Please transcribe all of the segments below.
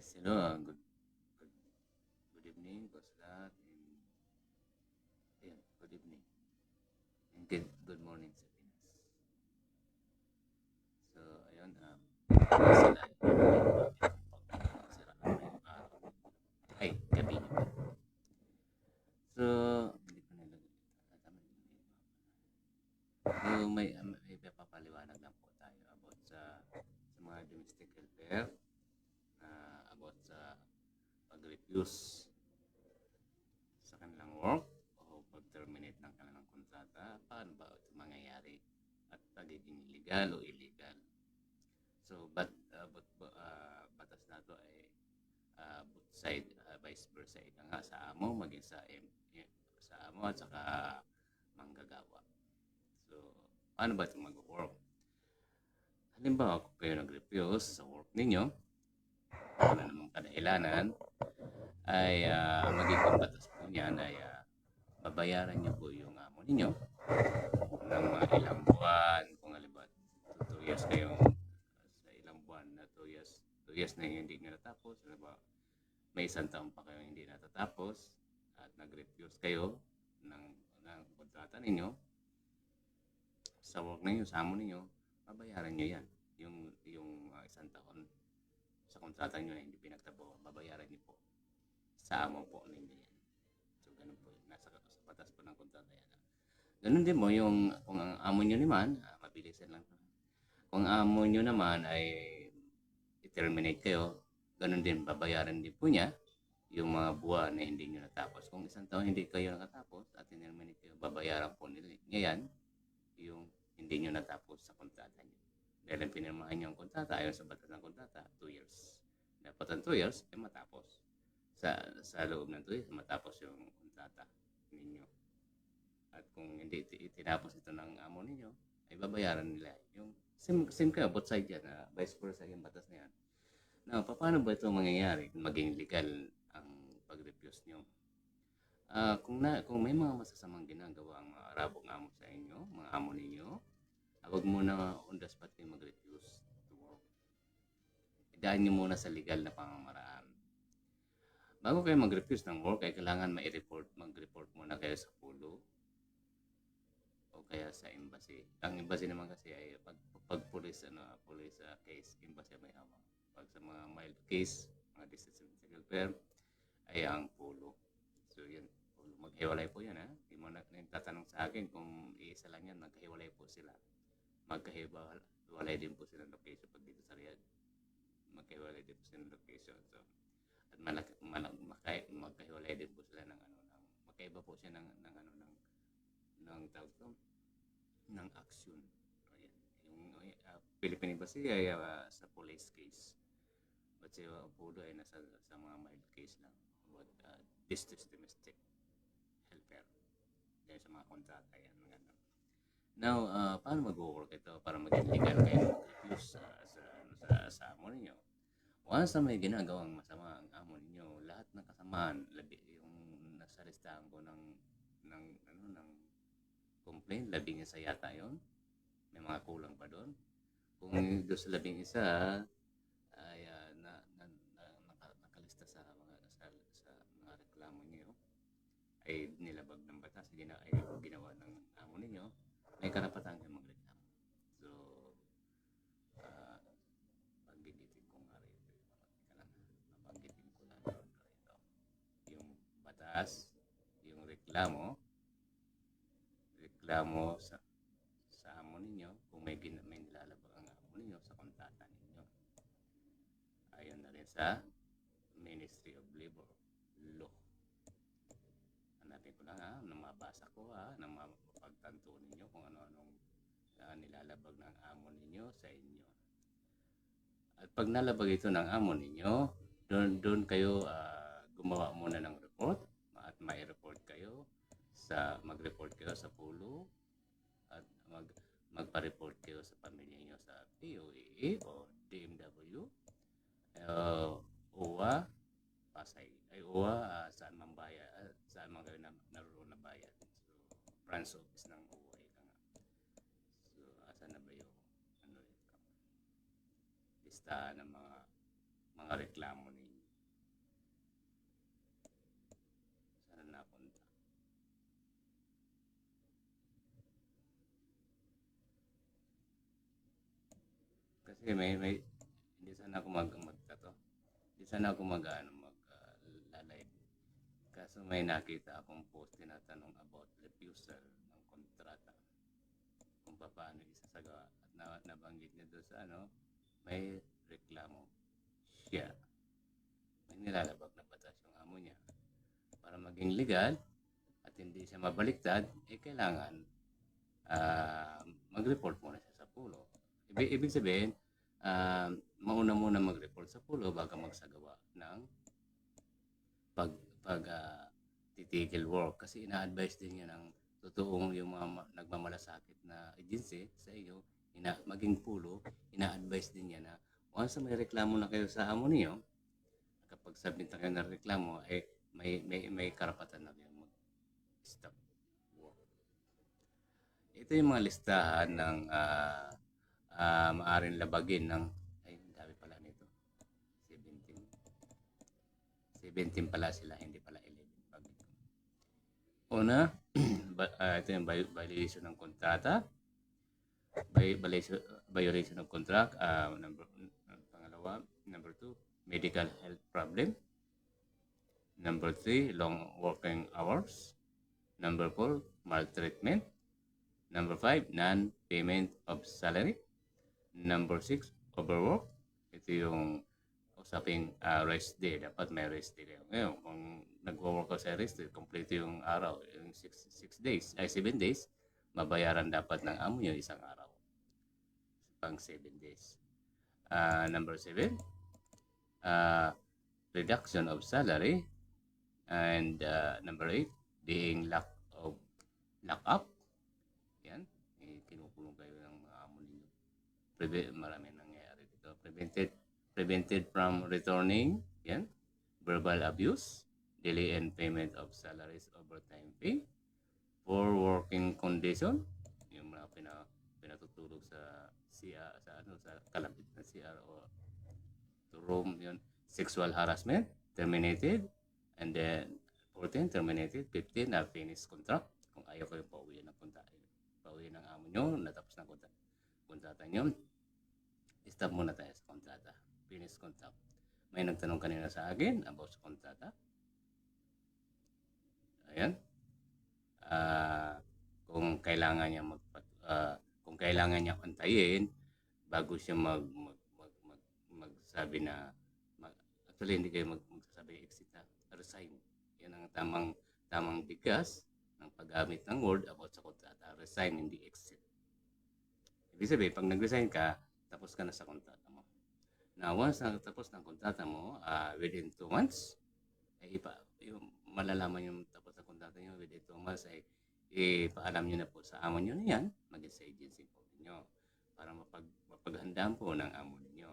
Yes, hello. Good, good evening po sa lahat. And, ayun, good evening. And good morning sa Pinas. So, ayun, sila sira na yung araw. Ay, gabi niyo. So, hindi ko nilagay. So, may papaliwanag lang po tayo about sa mga domestic helper about sa pag-refuse sa kanilang work o pag-terminate ng kanilang kontrata, paano ba ito mangyayari at pagiging legal o illegal. So, batas na ito ay both side, vice versa. Ika nga sa amo, maging sa amo at saka manggagawa. So, paano ba ito mag-work? Halimbawa, kung kayo nag-refuse sa work ninyo, ano namang kadahilanan, ay magiging batas po niyan ay babayaran niyo po yung amo ninyo ng mga ilang buwan. Kung halimbawa 2 years kayo sa ilang buwan na 2 years na hindi nyo natapos, halimbawa may isang taon pa kayo hindi natatapos at nag-refuse kayo ng kontrata ninyo sa work ninyo, sa amo ninyo, babayaran nyo yan. Yung isang taon sa kontrata nyo na hindi pinagtabo, babayaran nyo po sa amo po ninyo yan. So, ganun po. Nasa batas po ng kontrata yan. Ganun din mo, kung ang amo nyo naman, mabilis lang. Kung amo nyo naman ay i-terminate kayo, ganun din, babayaran din po niya yung mga buwan na hindi nyo natapos. Kung isang taon hindi kayo nakatapos at i-terminate kayo, babayaran po niya yan yung hindi nyo natapos sa kontrata nyo. Dahil ang pinirmahan nyo ang kontrata, ayon sa batas ng kontrata, 2 years. Dapat ang 2 years ay matapos. Sa loob ng 2 years, matapos yung kontrata ninyo. At kung hindi itinapos ito ng amo ninyo, ay babayaran nila. Yung same kayo, both side yan, vice versa yung batas na yan. Now, paano ba ito mangyayari? Maging legal ang pag-refuse nyo? Kung may mga masasamang ginagawa ang mga Arabong amo sa inyo, mga amo ninyo, huwag muna on the spot kayo mag-refuse to work. Idaan nyo muna sa legal na pamamaraan. Bago kayo mag-refuse ng work, ay kailangan mag-report muna kayo sa pulo o kaya sa embassy. Ang embassy naman kasi ay pag police case, embassy may hawak. Pag sa mga mild case, mga distress welfare, ay ang pulo. So yun, maghiwalay po yan ha. Hindi mo na tatanong sa akin kung iisa lang yan, magkahiwalay po sila. Magkahiwalay din po sila ng location pag dito sa Riyadh. Magkahiwalay din po sila ng location. So, at magkahiwalay din po sila magkaiba po siya ng tawag to, ng action. Ayan. Yung Philippine Embassy ay sa police case. But si Pudo ay nasa sa mga mild case lang. But distress domestic helper. Dahil sa mga kontrata yan. Now, paano mag-work ito para maging legal kayo mag-refuse sa amo ninyo? Once na may ginagawang masama ang amo ninyo, lahat ng kasamaan, yung nasa listahan ko ng complaint, 11 yata yon. May mga kulang pa doon. Kung doon sa 11 ay nakalista sa mga reklamo niyo ay nilabag ng batas, ay ginawa ng amo ninyo, may karapatan kayo magreklamo. So, paggigitin ko nga rito. Mabanggitin ko lang rito. Yung batas, yung reklamo sa amo ninyo, kung may nilalabag ang amo ninyo sa kontrata ninyo. Ayon na rin sa Ministry of Labor Law. Hanapin ko lang na mabasa ko na mapagtanto ninyo kung ano-anong nilalabag ng amo ninyo sa inyo. At pag nalabag ito ng amo ninyo, doon kayo gumawa muna ng report at may report kayo mag-report kayo sa pulo at magpa-report kayo sa pamilya niyo sa POAA o DMW, OWA, Pasay, ay OWA, saan man kayo naroon na bayan. So, branch office ng OWA ika nga. So, asan na ba yung listahan ng mga reklamo ninyo? Kasi may hindi sana ako magtato. Hindi sana ako live. Kaso may nakita akong post tinatanong about refusal ng kontrata. Kung paano isasagawa. At nabanggit niya doon sa may reklamo siya. May nilalabag na batas yung amo niya. Para maging legal at hindi siya mabaliktad, kailangan mag-report muna siya sa pulo. Ibig sabihin, mauna muna mag-report sa pulo bago magsagawa ng titigil work. Kasi ina-advise din niya ng totoong yung mga nagmamalasakit na agency sa iyo, maging pulo, ina-advise din niya na once may reklamo na kayo sa amo niyo, kapag submit na kayo ng reklamo, may karapatan na kayo mag-stop work. Ito yung mga listahan ng maaaring labagin ng dami pala nito. 17 pala sila, hindi pala 11. Una, ito yung violation ng kontrata. Violation of contract. Pangalawa, number 2, medical health problem. Number 3, long working hours. Number 4, maltreatment. Number 5, non-payment of salary. Number 6, overwork. Ito yung usaping rest day. Dapat may rest day kayo. Ngayon, kung nag-work ka sa rest day, complete yung araw, yung 7 days, mabayaran dapat ng amo nyo isang araw. Pang 7 days. Number 7, reduction of salary. And number 8, being lock up. Yan. Kinukulong kayo ng mga amo ninyo. Marami nangyayari dito. Prevented from returning. Yan. Verbal abuse. Delay in payment of salaries, overtime pay. Poor working condition. Yung mga pinatutulog sa CR, sa kalapit na CR o room. Yun. Sexual harassment. Terminated. And then 14, terminated. 15, finished contract. Kung ayaw kayo pauwi ng kontrata. Pauwi ng amo nyo, natapos ng kontrata nyo, stop muna tayo sa kontrata. Finished contract. May nagtanong kanina sa akin about sa kontrata. Ayan. Kung kailangan niya antayin bago siya magsabi na actually hindi kayo magsasabi exit na, resign. Yan ang tamang bigkas ng paggamit ng word about sa kontrata. Resign, hindi exit. Ibig sabihin, pag nag-resign ka, tapos ka na sa kontrata mo. Na once na tapos ng kontrata mo, within 2 months, yung malalaman yung tapos ng kontrata nyo within 2 months, ipaalam nyo na po sa amo nyo na yan, maging sa agency po ninyo, para mapaghandaan po ng amo ninyo.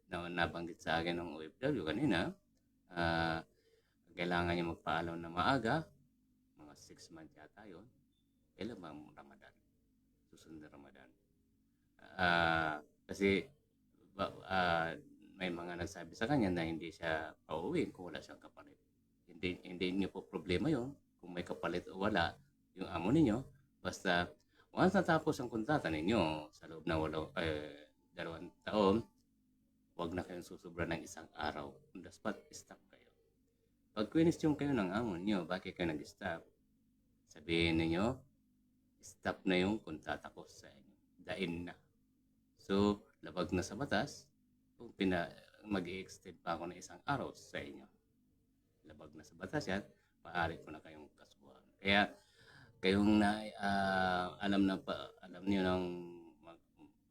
Na nabanggit sa akin ng OFW kanina, kailangan niya magpaalam na maaga, mga 6 months yata yun. Kailan ba Ramadan? Susunod na Ramadan. Kasi may mga nagsabi sa kanya na hindi siya pauwi kung wala siyang kapalit. Hindi niyo po problema yun kung may kapalit o wala yung amo ninyo. Basta once natapos ang kontrata ninyo sa loob ng 2 taon, huwag na kayong susubra ng 1 araw. On the spot, stop kayo. Pag question kayo ng amo niyo, bakit kayo nag-stop? Sabihin niyo, stop na yung kontrata ko sa inyo. Dain na. So, labag na sa batas, kung mag-i-extend pa ako ng 1 araw sa inyo. Labag na sa batas yan, maaari ko na kayong kasuhan. Kaya, kayong alam niyo nang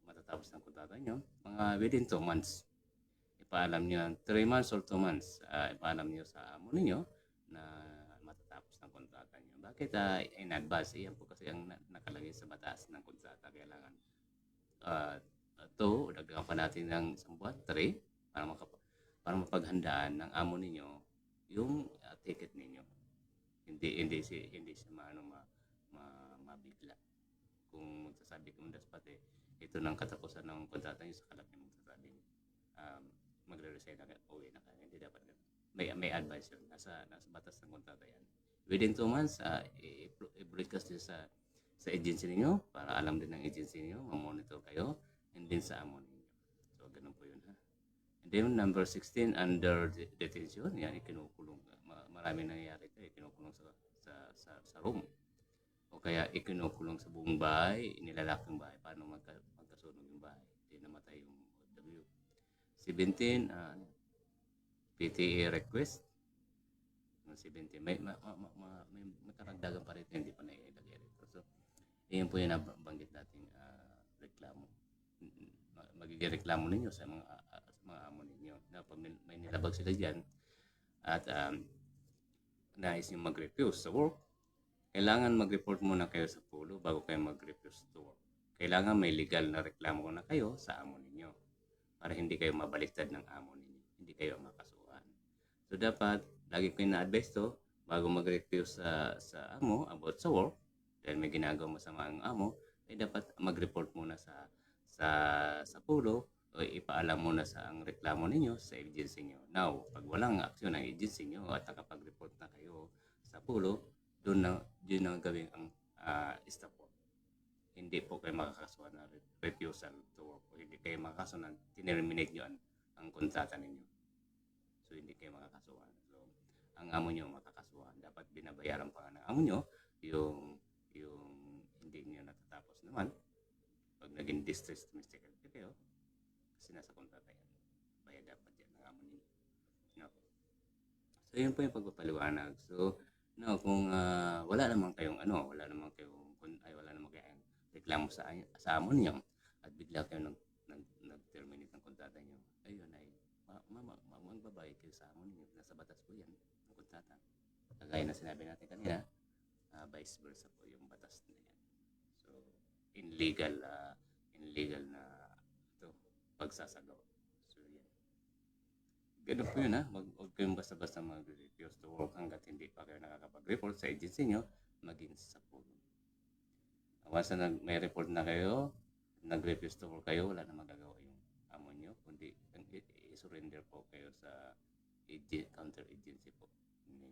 matatapos ng kontrata niyo, mga within 2 months, ipaalam niyo 3 months or 2 months, ipaalam niyo sa amo niyo na matatapos ng kontrata niyo. Bakit in advance? Iyan po kasi ang nakalagay sa batas ng kontrata. Kailangan 2, dagdagan pa natin ng 1 buwan, 3, para mapaghandaan ng amo ninyo yung ticket ninyo. Hindi siya mabigla. Kung magsasabi ko dapat ito ng katapusan ng kontrata niyo, sa kalap niyo magsasabi magre-resign na kayo, uwi na kayo. Hindi dapat may advice yun. Nasa batas ng kontrata yan. Within 2 months, i-broadcast nyo sa agency niyo para alam din ng agency niyo, mamonitor kayo, and din sa amo ninyo. So, Then number 16, under detention, yan, ikinukulong. Marami nangyayari ito, ikinukulong sa room. O kaya ikinukulong sa buong bahay, nilalak yung bahay. Paano magkasunog yung bahay? Hindi namatay yung OFW. 17, PTA request. 17, may karagdagan pa rin hindi pa nailagay rito. So, yun po yung nabanggit nating reklamo. Magiging reklamo ninyo sa mga amo ninyo na pag may nilabag sila dyan at nais nyo mag-refuse sa work, kailangan mag-report muna kayo sa pulo bago kayo mag-refuse to work. Kailangan may legal na reklamo na kayo sa amo ninyo para hindi kayo mabaliktad ng amo ninyo, hindi kayo makasuhan. So dapat lagi ko na-advise to bago mag-refuse sa amo about sa work dahil may ginagawa masama ang amo, ay dapat mag-report muna sa pulo o ipaalam muna sa ang reklamo ninyo sa agency nyo. Now, pag walang aksyon ng agency nyo at nakapag-report na kayo sa pulo, doon na gawin ang stop work. Hindi po kayo makakasuhan na refusal to work o hindi kayo makakasuhan na tinerminate nyo ang kontrata ninyo. So, hindi kayo makakasuhan. So, ang amo nyo makakasuhan. Dapat binabayaran pa ng amo nyo yung hindi nyo natatapos naman. Pag naging distress domestic kayo, kasi nasa kontrata yan. Bayad dapat yan ng amo ninyo. No? So, yun po yung pagpapaliwanag. So, no, kung wala naman kayong reklamo sa amo niyo at bigla kayo nag-terminate ng kontrata niyo, ayun ay magbabayad kayo sa amo niyo. Nasa batas po yan ng kontrata. Kagaya na sinabi natin kanina, vice versa po yung batas na yan. So, in legal na pagsasagawa. So, yan. Ganun po yun Huwag kayong basta-basta mag-refuse to work hanggat hindi pa kayo nakakapag-report sa agency nyo, maging sa pulo. Once na may report na kayo, nag-refuse to work kayo, wala na magagawa yung amo nyo, kundi i-surrender po kayo sa counter agency po ninyo.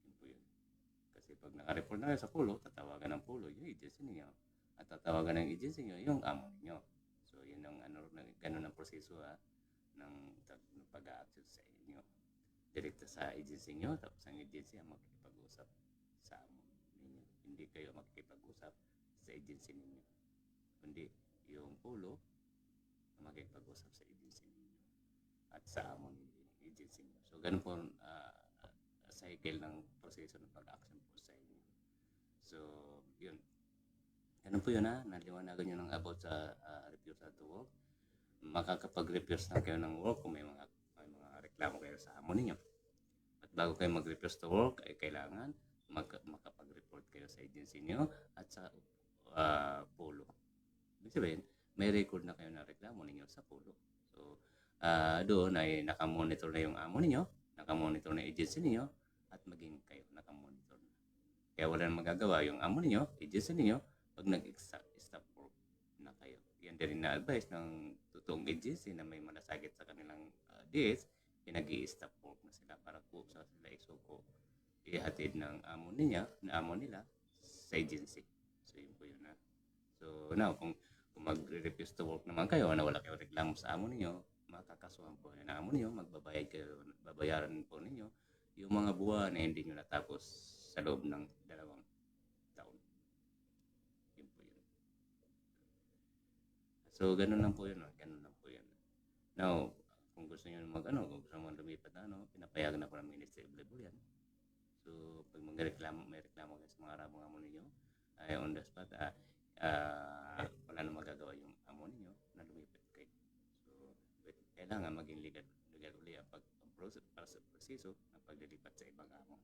Yun po yun. Kasi pag naka-report na kayo sa pulo, tatawagan ng pulo yung agency niyo at tatawagan ng agency nyo yung amo niyo. So, yun ang ganun ang proseso ng pag-a-action sa inyo. Direkta sa agency nyo, tapos ang agency ang makikipag-usap sa amo ninyo. Hindi kayo makikipag-usap sa agency ninyo, kundi yung pulo ang makikipag-usap sa agency ninyo at sa amo ng agency nyo. So, ganun po cycle ng proseso ng pag-action po sa inyo. So, yun. Ganun po yun naliwanagan nyo ng about sa refusal to work. Makakapag-refuse na kayo ng work kung may mga reklamo kayo sa amo ninyo. At bago kayo mag-refuse to work, ay kailangan makapag-report kayo sa agency niyo at sa pulo. Ibig sabihin, may record na kayo na reklamo ninyo sa pulo. So, doon ay nakamonitor na yung amo ninyo, nakamonitor na agency niyo, at maging kayo nakamonitor na. Kaya wala nang magagawa yung amo ninyo, agency niyo, pag nag-stop work na kayo. Yan din na-advise ng totoong agency na may malasakit sa kanilang DS, pinag-i-stop work na sila para po sa sila isuko ihatid ng amo nila sa agency. So, yun po yun So, now, kung mag-refuse to work naman kayo na wala kayong reklamo sa amo ninyo, makakasuhan po ng amo ninyo, babayaran po ninyo yung mga buwan na hindi nyo natapos sa loob ng 2 taon. Yun po yun. So, ganun lang po yun. Now, kung gusto nyo kung gusto nyo lumipat pinapayagan na po ng Ministry of Labor yan. So, pag may reklamo kayo sa mga amo ninyo, ay on the spot, wala na magagawa yung amo ninyo na lumipat kayo. So, kailangan maging legal uli ang para sa proseso ng paglilipat sa ibang amo.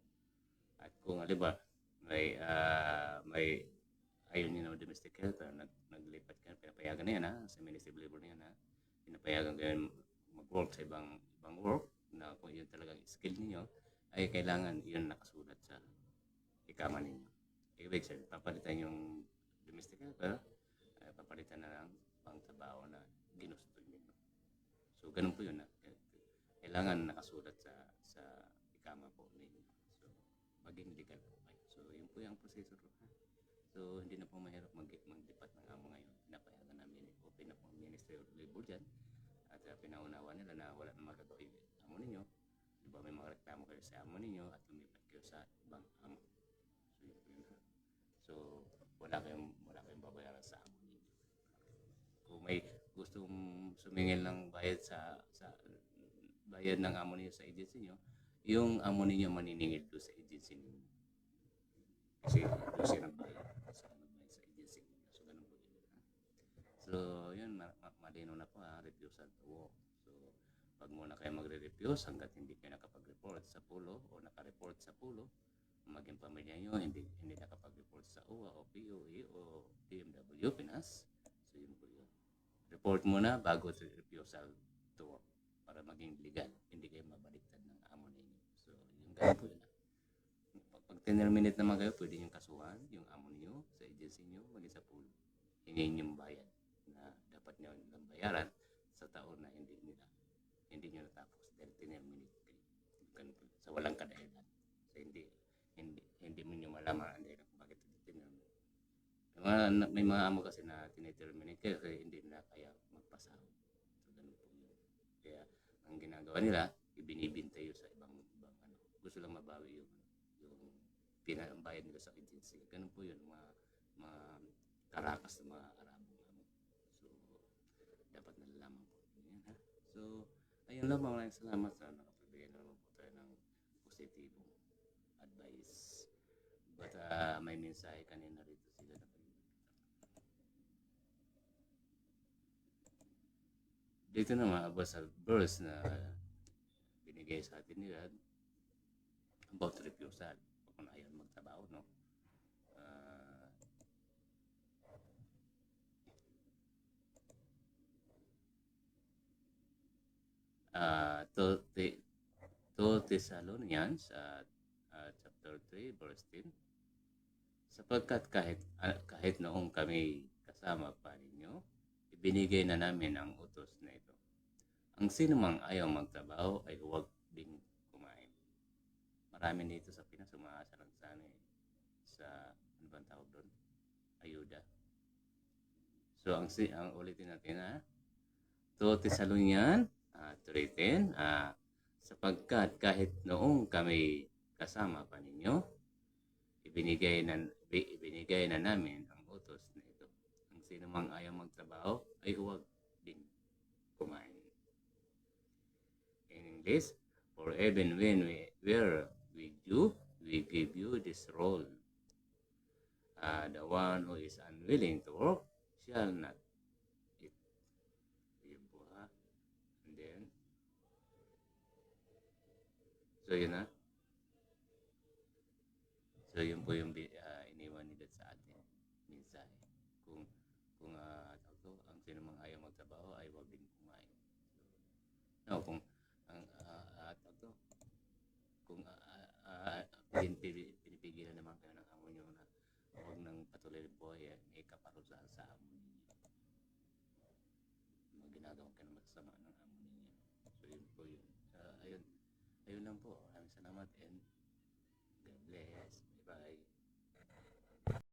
At kung halimbawa, may ayaw nyo ng domestic helper, naglipat kayo, pinapayagan na yan sa Ministry of Labor na yan pinapayagan kayo mag-work sa ibang work na kung yun talagang skill niyo ay kailangan yun nakasulat sa ikama ninyo. Ibig sabihin, papalitan yung domestic helper, papalitan na lang pang-trabaho na ginusto niyo. So, ganun po yun kailangan nakasulat sa ikama po ninyo. So, maging legal po kayo. So, yun po yung proseso So, hindi na po mahirap maglipat ng amo ngayon. Pinapayagan namin, open na po ang Ministry of Labor dyan. At pinaunawa nila na wala na magagawa yung amo ninyo, di ba may mga reklamo kayo sa amo ninyo at lumipat kayo sa ibang amo. So, yun ha. So, wala kayong babayaran sa amo ninyo. Kung may gustong sumingil ng bayad sa bayad ng amo ninyo sa agency nyo, yung amo ninyo maniningil doon sa agency ninyo. Kasi doon siya nagbayad sa agency ninyo. So, ganun po yun. So, yun, malino na po ha, refusal to work. So, pag muna kayo magre-refuse hanggat hindi kayo nakapag-report sa pulo o naka-report sa pulo, maging pamilya nyo hindi nakapag-report sa UWA o POE o DMW Pinas. So, yun po yun. Report muna bago sa refusal to work para maging legal, hindi kayo mabaliktad ng amo ninyo. So, yung ganun po yun. Pag terminate naman kayo, pwede nyo kasuhan yung amo niyo sa agency nyo, maging sa pulo. Hingin yung bayad na dapat nyo lang bayaran sa taon na hindi nyo natapos dahil terminate kayo. Ganun po, sa walang kadahilan. So, hindi mo nyo malaman ang dahilan kung bakit terminate. May mga amo kasi na tiniterminate kayo kasi hindi nila kaya magpasahod. So, ganun po yun. Kaya, ang ginagawa nila, ibinibintay sa ibang ano. Gusto lang mabawi yung pinambayad nila sa agency. Ganun po yun, mga karakas na mga Arabong amo. So, dapat nalalaman po. Yan, ha? So, ayun lang, maraming salamat sa nakapagbigay na naman po tayo ng positibong advice. But may mensahe kanina rito sila na dito naman about sa verse na binigay sa atin nila about refusal kung ayaw magtrabaho, no? To Thessalonians chapter 3 verse 10, sapagkat kahit noong kami kasama pa ninyo, ibinigay na namin ang utos na ito. Ang sinumang ayaw magtrabaho ay huwag ding kumain. Marami dito sa Pinas umaasa lang sana sa ano bang tawag doon? Ayuda. So ang ulitin natin ha. To Thessalonians 3:10, sapagkat kahit noong kami kasama pa ninyo, ibinigay na namin ang utos na ito. Ang sinumang ayaw magtrabaho ay huwag din kumain. In English, for even when we were with you, we give you this role. The one who is unwilling to work shall not eat. Yun po ha. And then, so yun ha. So yun po yung iniwan nila sa atin. Minsan, kung ang sinumang ayaw magtrabaho ay huwag din kumain. So, no, kung pinipigilan naman kayo ng amo nyo na huwag nang patuloy rin po may kaparusahan sa amo ninyo. Ginagawa kayo ng masama ng amo ninyo. So yun po yun. Ayun lang po. Maraming salamat and